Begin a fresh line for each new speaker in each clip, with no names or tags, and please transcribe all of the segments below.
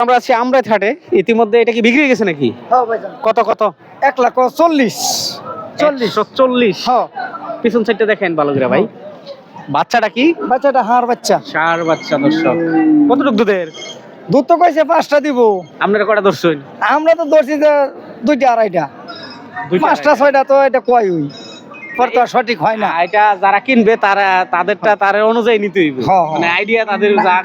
আমরা আছি আমরাই হাটে। ইতিমধ্যে এটা কি বিক্রি হয়ে গেছে নাকি?
হ্যাঁ ভাইজান।
কত কত?
1,40,40
140।
হ্যাঁ।
পিছন সাইডটা দেখেন ভালো করে ভাই। বাচ্চাটা কি?
বাচ্চাটা হাড় বাচ্চা।
ষাঁড় বাচ্চা দর্শক। কতটুক দুধের?
দুধ তো কইছে 5টা দিব।
আপনারা কটা ধরছেন?
আমরা তো ধরছি যে 2টা 2.5টা। 5টা 6টা তো এটা কয় হই। পর তো আর সঠিক হয় না।
এটা যারা কিনবে তারা তাদেরটা তার অনুযায়ী নিতে হইবে।
হ্যাঁ, হ্যাঁ।
মানে আইডিয়া তাদের যা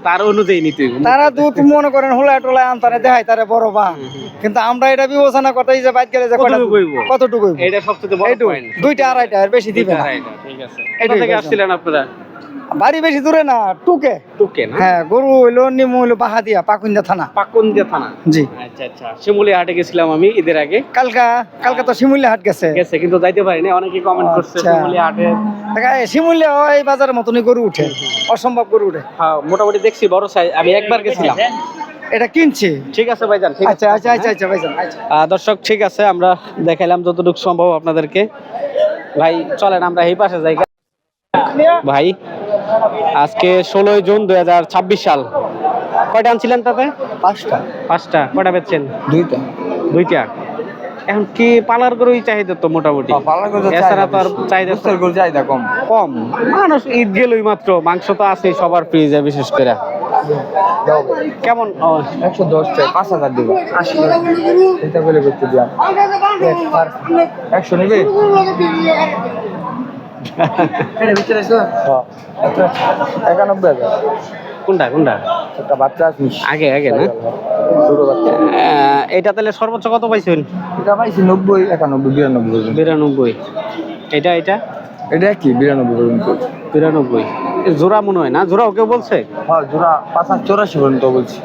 তার অনুযায়ী নিতে হইবে।
তারা দুধ মনে করেন হোলা টোলা আনতারে দেখায় তারে বড় বা, কিন্তু আমরা এটা বিবেচনা করতেই যে বাইক গেলে যে
কতটুকু হইব?
কতটুকু হইব
এটা সবচেয়ে বড়
এইটুকু।
পয়েন্ট।
2টা 2.5টা এর বেশি দিবে না।
ঠিক আছে।
এটাই
কোথা থেকে
বলছিলাম।
আসছিলেন আপনারা?
বাড়ি বেশি দূরে না, টুকে।
টুকে না?
হ্যাঁ, গরু হইলো নিমু হইলো বাহাদিয়া পাকুন্দা থানা।
পাকুন্দিয়া থানা।
জি।
আচ্ছা আচ্ছা। শিমুলিয়া হাটে গেছিলাম আমি ঈদের আগে।
কালকা তো শিমুলিয়া হাট গেছে।
গেছে কিন্তু যাইতে পারিনি। অনেকেই কমেন্ট করছে
আচ্ছা।
শিমুলিয়া হাটে।
শিমুলিয়া এই বাজারের মতনই গরু উঠে, অসম্ভব গরু উঠে।
হ্যাঁ মোটামুটি দেখছি বড় সাইজ। আমি একবার গেছিলাম।
এটা কিনছে।
ঠিক আছে ভাইজান, ঠিক আছে।
আচ্ছা ভাইজান। আচ্ছা।
দর্শক ঠিক আছে, আমরা দেখাইলাম যতটুকু সম্ভব আপনাদেরকে। ভাই চলেন আমরা এই পাশে যাই। ভাই আজকে 16 জুন 2026 সাল। কয়টা আনছিলেন তাতে? 5টা। কয়টা বেচছেন? 2টা। এখন কি পালার গরুই চাহিদা তো মোটামুটি, এছাড়া তো আর চাহিদা কম। মানুষ ঈদ গেলই মাত্র, মাংস তো আছে সবার ফ্রিজে বিশেষ করে। কেমন?
110 টাকা 5,000 দিব। 80 এটা বলে করতে দিলাম। 100 নেবে? এটা ভিতরে আছে? হ্যাঁ। 91,000।
কোনটা?
একটা বাচ্চা আছে
আগে না?
ছোট বাচ্চা।
এটা তাহলে সর্বোচ্চ কত পাইছেন?
এটা পাইছি 90, 91, 92।
92। এটা
এটা কি 92 পর্যন্ত?
92। জোড়া মনে হয় না? জোড়া ওকে বলছে?
হ্যাঁ, জোড়া 85-84 পর্যন্ত বলছি।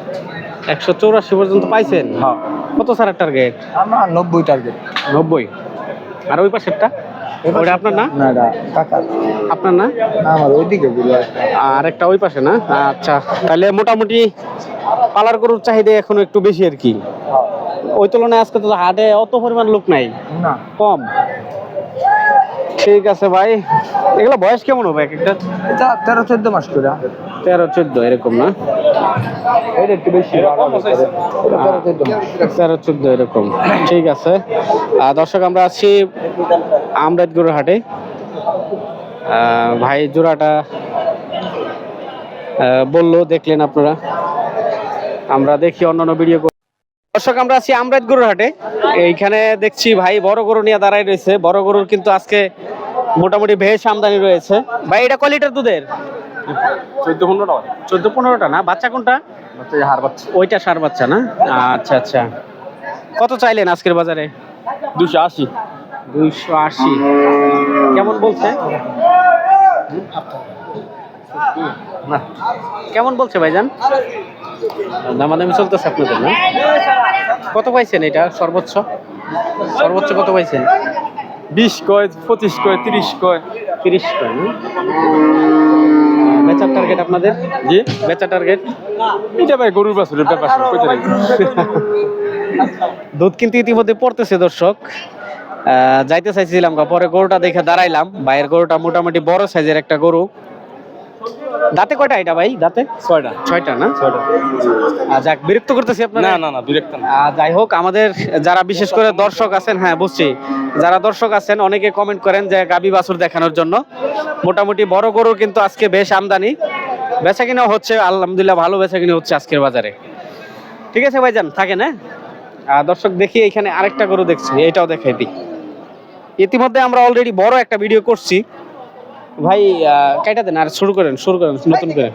184 পর্যন্ত পাইছেন?
হ্যাঁ।
কত সারের টার্গেট?
আমার 90 টার্গেট।
90। আর ওই পাশেরটা? ওটা আপনার না?
না, এটা কাকার।
আপনার না?
আমার ওইদিকে দিল।
আর একটা ওই পাশে না? আচ্ছা, তাহলে মোটামুটি পালার গরুর চাহিদা এখনো একটু বেশি আর কি। ওই তুলনায় আজকে তো হাটে অত পরিমাণ লোক নাই,
না
কম। ঠিক আছে ভাই, এগুলো বয়স কেমন হবে এক একটা?
এটা 13-14 মাস করে।
13-14 এরকম না?
এটা একটু বেশি
13-14 এরকম। ঠিক আছে। দর্শক আমরা আছি আমরাত গরুর হাটে। ভাই জোড়াটা বললো, দেখলেন আপনারা। আমরা দেখি অন্যান্য ভিডিও। দর্শক আমরা আছি আমরাত গরুর হাটে। এইখানে দেখছি ভাই বড় গরু নিয়ে দাঁড়াই রয়েছে। বড় গরুর কিন্তু আজকে মোটামুটি বেশ আমদানি রয়েছে। ভাই এটা কয় লিটার দুধের? 14-15টা না? বাচ্চা কোনটা? ওইটা ষাঁড় বাচ্চা না? আচ্ছা। কত চাইলেন আজকের বাজারে?
280।
280 কেমন বলছে? কেমন বলছে ভাইজান? দামাদামি চলতেছে আপনাদের না? কত পাইছেন এটা সর্বোচ্চ কত পাইছেন?
20 কয়, 25 কয়, 30 কয়।
30 কয় না? বেচার টার্গেট আপনাদের?
জি,
বেচার টার্গেট?
এটা ভাই গরুর বাছুরের ব্যাপার, কইতে নাই।
দুধ কিন্তু ইতিমধ্যে পড়তেছে দর্শক। যাইতে চাইছিলাম, পরে গরুটা দেখে দাঁড়াইলাম। ভাইয়ের গরুটা মোটামুটি বড় সাইজের একটা গরু। দাঁতে কয়টা এটা ভাই? দাঁতে 6টা না? 6টা। যাক, বিরক্ত করতেছি আপনারা?
না, বিরক্ত না।
যাই হোক, আমাদের যারা বিশেষ করে দর্শক আছেন, হ্যাঁ বুঝছি, যারা দর্শক আছেন অনেকে কমেন্ট করেন যে গাবি বাছুর দেখানোর জন্য। মোটামুটি বড় গরু কিন্তু আজকে বেশ আমদানি, বেচা কিনা হচ্ছে আলহামদুলিল্লাহ, ভালো বেচা কিনা হচ্ছে আজকের বাজারে। ঠিক আছে ভাইজান, থাকেন। হ্যাঁ দর্শক, দেখি এখানে আরেকটা গরু দেখছি, এটাও দেখাই দিই। ইতিমধ্যে আমরা অলরেডি বড় একটা ভিডিও করছি। ভাই কাইটা দেন, আর শুরু করেন নতুন করে।